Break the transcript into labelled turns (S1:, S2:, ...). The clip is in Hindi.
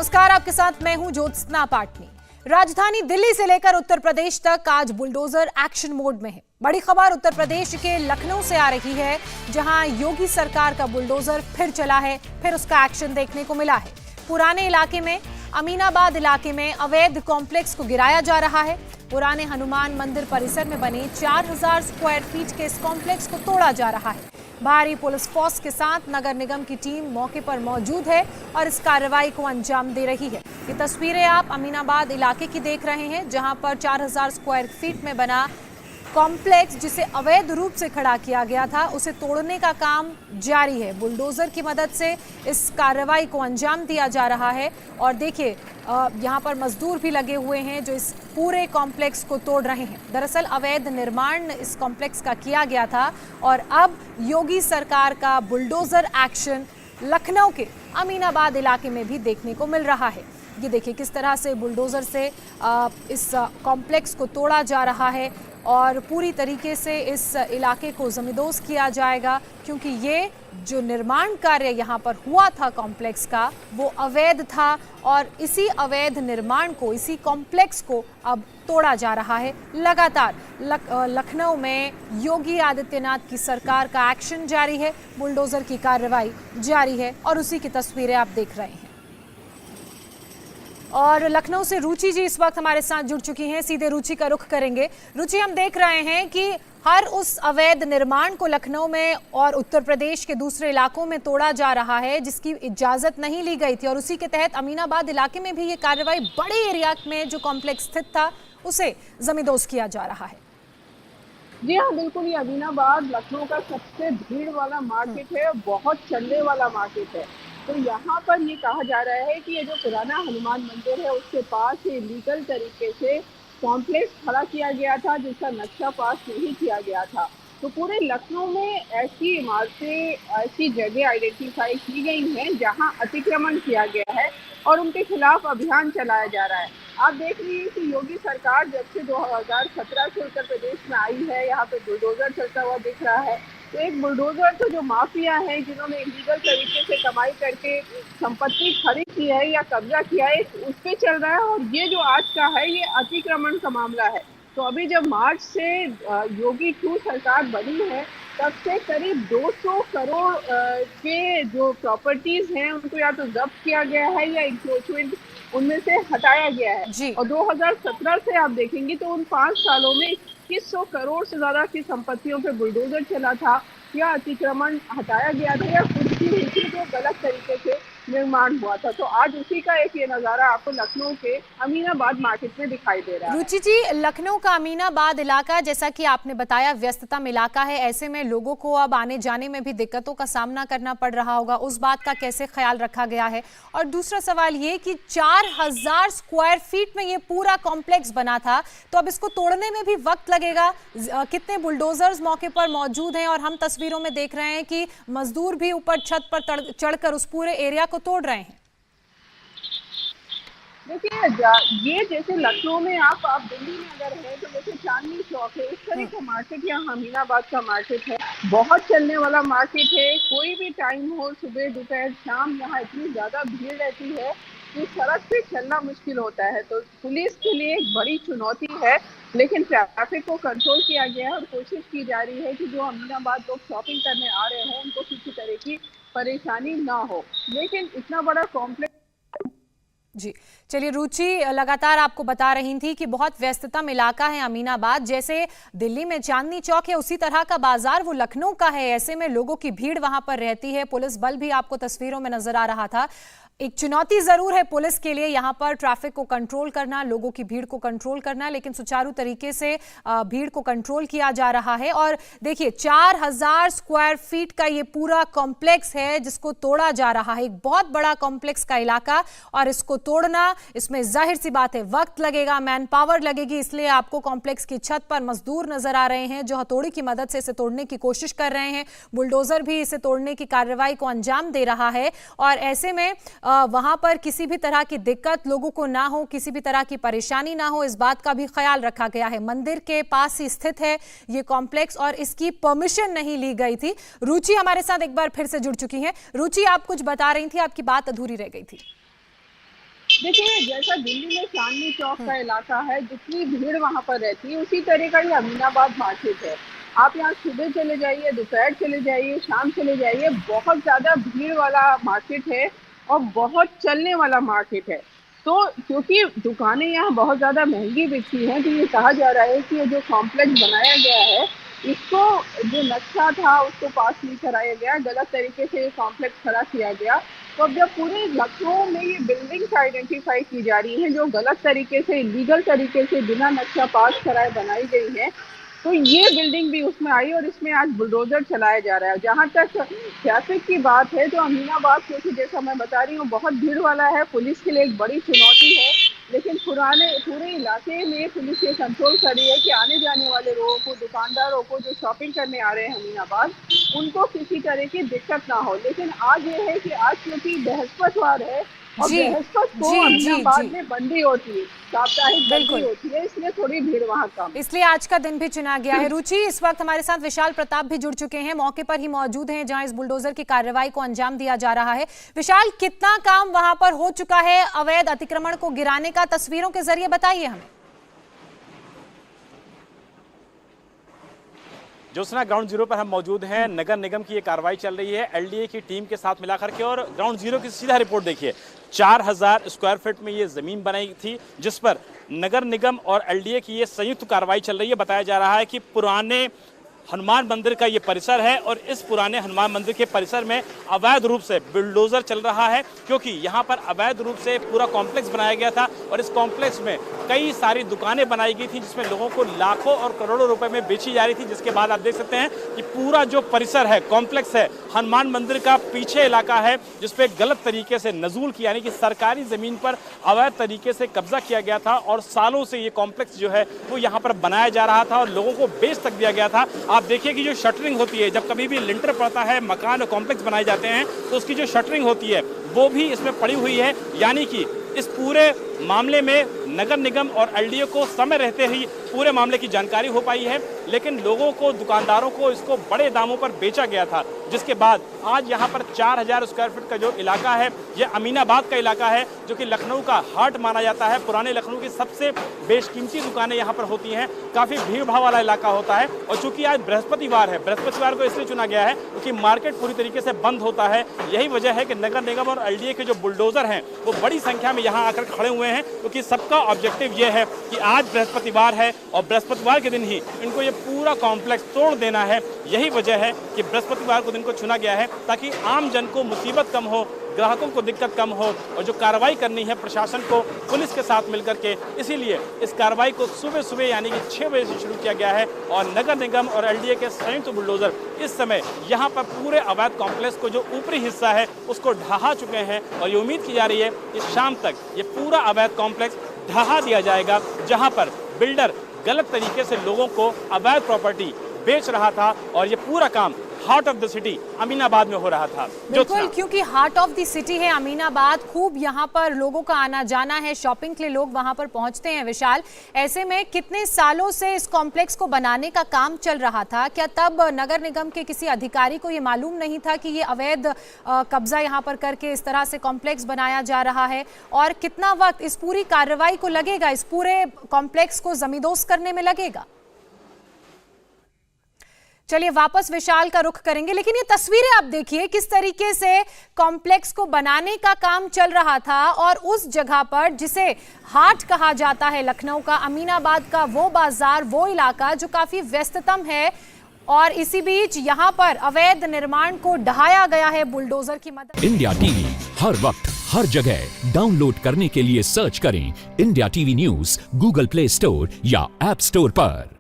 S1: नमस्कार, आपके साथ मैं हूं ज्योत्सना पाटनी। राजधानी दिल्ली से लेकर उत्तर प्रदेश तक आज बुलडोजर एक्शन मोड में है। बड़ी खबर उत्तर प्रदेश के लखनऊ से आ रही है, जहां योगी सरकार का बुलडोजर फिर चला है, फिर उसका एक्शन देखने को मिला है। पुराने इलाके में, अमीनाबाद इलाके में अवैध कॉम्प्लेक्स को गिराया जा रहा है। पुराने हनुमान मंदिर परिसर में बने 4000 स्क्वायर फीट के इस कॉम्प्लेक्स को तोड़ा जा रहा है। भारी पुलिस फोर्स के साथ नगर निगम की टीम मौके पर मौजूद है और इस कार्रवाई को अंजाम दे रही है। ये तस्वीरें आप अमीनाबाद इलाके की देख रहे हैं, जहां पर 4000 स्क्वायर फीट में बना कॉम्प्लेक्स, जिसे अवैध रूप से खड़ा किया गया था, उसे तोड़ने का काम जारी है। बुलडोजर की मदद से इस कार्रवाई को अंजाम दिया जा रहा है। और देखिए, यहाँ पर मजदूर भी लगे हुए हैं जो इस पूरे कॉम्प्लेक्स को तोड़ रहे हैं। दरअसल अवैध निर्माण इस कॉम्प्लेक्स का किया गया था और अब योगी सरकार का बुलडोजर एक्शन लखनऊ के अमीनाबाद इलाके में भी देखने को मिल रहा है। ये देखिए किस तरह से बुलडोजर से इस कॉम्प्लेक्स को तोड़ा जा रहा है और पूरी तरीके से इस इलाके को जमींदोज किया जाएगा, क्योंकि ये जो निर्माण कार्य यहाँ पर हुआ था कॉम्प्लेक्स का, वो अवैध था और इसी अवैध निर्माण को, इसी कॉम्प्लेक्स को अब तोड़ा जा रहा है। लगातार लखनऊ में योगी आदित्यनाथ की सरकार का एक्शन जारी है, बुलडोजर की कार्रवाई जारी है और उसी की तस्वीरें आप देख रहे हैं। और लखनऊ से रुचि जी इस वक्त हमारे साथ जुड़ चुकी हैं, सीधे रुचि का रुख करेंगे। रुचि, हम देख रहे हैं कि हर उस अवैध निर्माण को लखनऊ में और उत्तर प्रदेश के दूसरे इलाकों में तोड़ा जा रहा है, जिसकी इजाजत नहीं ली गई थी, और उसी के तहत अमीनाबाद इलाके में भी ये कार्रवाई बड़े एरिया में जो कॉम्प्लेक्स स्थित था उसे जमींदोज किया जा रहा है।
S2: जी हाँ, बिल्कुल। ये अमीनाबाद लखनऊ का सबसे भीड़ वाला मार्केट है, बहुत चलने वाला मार्केट है। तो यहाँ पर ये कहा जा रहा है कि ये जो पुराना हनुमान मंदिर है, उसके पास इलीगल तरीके से कॉम्प्लेक्स खड़ा किया गया था, जिसका नक्शा पास नहीं किया गया था। तो पूरे लखनऊ में ऐसी इमारतें, ऐसी जगह आइडेंटिफाई की गई हैं जहाँ अतिक्रमण किया गया है और उनके खिलाफ अभियान चलाया जा रहा है। आप देख लीजिए कि योगी सरकार जब से 2017 से उत्तर प्रदेश में आई है, यहाँ पे बुलडोजर चलता हुआ दिख रहा है। तो एक बुलडोजर तो जो माफिया है, जिन्होंने इलीगल तरीके से कमाई करके संपत्ति खरीद की है या कब्जा किया है, उस पर चल रहा है। और ये जो आज का है, ये अतिक्रमण का मामला है। तो अभी जब मार्च से योगी 2 सरकार बनी है, तब से करीब 200 करोड़ के जो प्रॉपर्टीज हैं, उनको या तो जब्त किया गया है या इंक्रोचमेंट उनमें से हटाया गया है। और 2017 से आप देखेंगे तो उन 5 सालों में 2100 करोड़ से ज्यादा की संपत्तियों पे बुलडोजर चला था, या अतिक्रमण हटाया गया था, या खुद की नीति जो गलत तरीके से निर्माण हुआ था। तो आज उसी का एक ये नजारा आपको लखनऊ के अमीनाबाद मार्केट में दिखाई दे रहा है।
S1: रुचि जी, लखनऊ का अमीनाबाद इलाका, जैसा कि आपने बताया, व्यस्ततम इलाका है। ऐसे में लोगों को अब आने जाने में भी दिक्कतों का सामना करना पड़ रहा होगा, उस बात का कैसे ख्याल रखा गया है? और दूसरा सवाल ये कि 4000 स्क्वायर फीट में ये पूरा कॉम्प्लेक्स बना था, तो अब इसको तोड़ने में भी वक्त लगेगा। कितने बुलडोजर्स मौके पर मौजूद हैं और हम तस्वीरों में देख रहे हैं कि मजदूर भी ऊपर छत पर चढ़कर उस पूरे एरिया को तोड़ रहे हैं।
S2: देखिए, ये जैसे लखनऊ में आप दिल्ली में अगर है तो जैसे चांदनी चौक है, इस तरह का मार्केट यहाँ अमीनाबाद का मार्केट है, बहुत चलने वाला मार्केट है। कोई भी टाइम हो, सुबह दोपहर शाम, यहाँ इतनी ज्यादा भीड़ रहती है कि सड़क पे चलना मुश्किल होता है। तो पुलिस के लिए एक बड़ी चुनौती है, लेकिन ट्रैफिक को कंट्रोल किया गया है और कोशिश की जा रही है कि जो अमीनाबाद लोग शॉपिंग करने आ रहे हों, उनको किसी तरह की परेशानी ना हो। लेकिन इतना बड़ा कॉम्प्लेक्स।
S1: जी चलिए, रुचि लगातार आपको बता रही थी कि बहुत व्यस्ततम इलाका है अमीनाबाद। जैसे दिल्ली में चांदनी चौक है, उसी तरह का बाजार वो लखनऊ का है। ऐसे में लोगों की भीड़ वहां पर रहती है। पुलिस बल भी आपको तस्वीरों में नजर आ रहा था। एक चुनौती जरूर है पुलिस के लिए यहाँ पर ट्रैफिक को कंट्रोल करना, लोगों की भीड़ को कंट्रोल करना, लेकिन सुचारू तरीके से भीड़ को कंट्रोल किया जा रहा है। और देखिए, 4000 स्क्वायर फीट का ये पूरा कॉम्प्लेक्स है जिसको तोड़ा जा रहा है। एक बहुत बड़ा कॉम्प्लेक्स का इलाका, और इसको तोड़ना, इसमें जाहिर सी बात है वक्त लगेगा, मैन पावर लगेगी। इसलिए आपको कॉम्प्लेक्स की छत पर मजदूर नजर आ रहे हैं जो हथौड़ी की मदद से इसे तोड़ने की कोशिश कर रहे हैं। बुलडोजर भी इसे तोड़ने की कार्रवाई को अंजाम दे रहा है। और ऐसे में वहां पर किसी भी तरह की दिक्कत लोगों को ना हो, किसी भी तरह की परेशानी ना हो, इस बात का भी ख्याल रखा गया है। मंदिर के पास ही स्थित है ये कॉम्प्लेक्स और इसकी परमिशन नहीं ली गई थी। रुचि हमारे साथ एक बार फिर से जुड़ चुकी हैं। रुचि, आप कुछ बता रही थी, आपकी बात अधूरी रह गई थी।
S2: देखिए, जैसा दिल्ली में चांदनी चौक का इलाका है, जितनी भीड़ वहाँ पर रहती है, उसी तरह का ये अमीनाबाद मार्केट है। आप यहाँ सुबह चले जाइए, दोपहर चले जाइए, शाम चले जाइए, बहुत ज़्यादा भीड़ वाला मार्केट है और बहुत चलने वाला मार्केट है। तो क्योंकि दुकानें यहाँ बहुत ज़्यादा महंगी बिकती हैं, तो ये कहा जा रहा है कि ये जो कॉम्प्लेक्स बनाया गया है, इसको जो नक्शा था उसको पास नहीं कराया गया, गलत तरीके से ये कॉम्प्लेक्स खड़ा किया गया। तो अब जब पूरे लखनऊ में ये बिल्डिंग्स आइडेंटिफाई की जा रही हैं जो गलत तरीके से, इलीगल तरीके से, बिना नक्शा पास कराए बनाई गई हैं, तो ये बिल्डिंग भी उसमें आई और इसमें आज बुलडोजर चलाया जा रहा है। जहाँ तक ट्रैफिक की बात है, तो अमीनाबाद, क्योंकि जैसा मैं बता रही हूँ, बहुत भीड़ वाला है, पुलिस के लिए एक बड़ी चुनौती है। लेकिन पूरे इलाके में पुलिस ये कंट्रोल कर रही है कि आने जाने वाले लोगों को, दुकानदारों को, जो शॉपिंग करने आ रहे हैं अमीनाबाद, उनको किसी तरह की दिक्कत ना हो। लेकिन आज ये है कि आज क्योंकि बृहस्पतिवार है और बृहस्पति को अमीनाबाद में बंदी होती है, साप्ताहिक बंदी होती है, इसलिए थोड़ी भीड़ वहाँ कम,
S1: इसलिए आज का दिन भी चुना गया है। रुचि, इस वक्त हमारे साथ विशाल प्रताप भी जुड़ चुके हैं, मौके पर ही मौजूद हैं जहां इस बुलडोजर की कार्रवाई को अंजाम दिया जा रहा है। विशाल, कितना काम वहां पर हो चुका है अवैध अतिक्रमण को गिराने का, तस्वीरों के जरिए बताइए हमें।
S3: ज्योत्सना, ग्राउंड जीरो पर हम मौजूद हैं। नगर निगम की ये कार्रवाई चल रही है एलडीए की टीम के साथ मिलाकर के, और ग्राउंड जीरो की सीधा रिपोर्ट देखिए। 4000 स्क्वायर फीट में ये जमीन बनाई थी, जिस पर नगर निगम और एलडीए की ये संयुक्त कार्रवाई चल रही है। बताया जा रहा है कि पुराने हनुमान मंदिर का ये परिसर है और इस पुराने हनुमान मंदिर के परिसर में अवैध रूप से बुलडोजर चल रहा है, क्योंकि यहाँ पर अवैध रूप से पूरा कॉम्प्लेक्स बनाया गया था और इस कॉम्प्लेक्स में कई सारी दुकानें बनाई गई थी, जिसमें लोगों को लाखों और करोड़ों रुपए में बेची जा रही थी। जिसके बाद आप देख सकते हैं कि पूरा जो परिसर है, कॉम्प्लेक्स है, हनुमान मंदिर का पीछे इलाका है, जिसपे गलत तरीके से नजूल की, यानी कि सरकारी जमीन पर अवैध तरीके से कब्जा किया गया था और सालों से ये कॉम्प्लेक्स जो है वो यहाँ पर बनाया जा रहा था और लोगों को बेच तक दिया गया था। आप देखिए कि जो शटरिंग होती है, जब कभी भी लिंटर पड़ता है, मकान और कॉम्प्लेक्स बनाए जाते हैं, तो उसकी जो शटरिंग होती है वो भी इसमें पड़ी हुई है। यानी कि इस पूरे मामले में नगर निगम और एलडीए को समय रहते ही पूरे मामले की जानकारी हो पाई है, लेकिन लोगों को, दुकानदारों को इसको बड़े दामों पर बेचा गया था। जिसके बाद आज यहाँ पर 4000 स्क्वायर फीट का जो इलाका है, ये अमीनाबाद का इलाका है, जो कि लखनऊ का हार्ट माना जाता है। पुराने लखनऊ की सबसे बेशकीमती दुकानें यहाँ पर होती हैं, काफ़ी भीड़ भाड़ वाला इलाका होता है। और चूंकि आज बृहस्पतिवार है, बृहस्पतिवार को इसलिए चुना गया है क्योंकि मार्केट पूरी तरीके से बंद होता है। यही वजह है कि नगर निगम और एलडीए के जो बुलडोजर हैं वो बड़ी संख्या में यहाँ आकर खड़े हुए हैं, क्योंकि सबका ऑब्जेक्टिव ये है कि आज बृहस्पतिवार है और बृहस्पतिवार के दिन ही इनको ये पूरा कॉम्प्लेक्स तोड़ देना है। यही वजह है कि बृहस्पतिवार को दिन को चुना गया है, ताकि आम जन को मुसीबत कम हो, ग्राहकों को दिक्कत कम हो और जो कार्रवाई करनी है प्रशासन को पुलिस के साथ मिलकर के, इसीलिए इस कार्रवाई को सुबह सुबह यानी कि 6 बजे से शुरू किया गया है। और नगर निगम और एलडीए के संयुक्त बुलडोजर इस समय यहाँ पर पूरे अवैध कॉम्प्लेक्स को जो ऊपरी हिस्सा है उसको ढहा चुके हैं और ये उम्मीद की जा रही है कि शाम तक ये पूरा अवैध कॉम्प्लेक्स ढहा दिया जाएगा, जहाँ पर बिल्डर गलत तरीके से लोगों को अवैध प्रॉपर्टी बेच रहा था और ये पूरा काम heart of the city Aminabad में हो रहा था।
S1: बिल्कुल, क्योंकि हार्ट ऑफ द सिटी है अमीनाबाद, खूब यहाँ पर लोगों का आना जाना है, शॉपिंग के लिए लोग वहाँ पर पहुँचते हैं। विशाल, ऐसे में कितने सालों से इस कॉम्प्लेक्स को बनाने का काम चल रहा था? क्या तब नगर निगम के किसी अधिकारी को ये मालूम नहीं था कि ये अवैध कब्जा यहाँ पर करके इस तरह से कॉम्प्लेक्स बनाया जा रहा है? और कितना वक्त इस पूरी कार्रवाई को लगेगा, इस पूरे कॉम्प्लेक्स को जमींदोज करने में लगेगा? चलिए वापस विशाल का रुख करेंगे, लेकिन ये तस्वीरें आप देखिए किस तरीके से कॉम्प्लेक्स को बनाने का काम चल रहा था और उस जगह पर जिसे हाट कहा जाता है लखनऊ का, अमीनाबाद का वो बाजार, वो इलाका जो काफी व्यस्ततम है, और इसी बीच यहाँ पर अवैध निर्माण को ढहाया गया है बुलडोजर की मदद।
S4: इंडिया टीवी हर वक्त हर जगह डाउनलोड करने के लिए सर्च करें India TV news Google play store या ऐप स्टोर पर।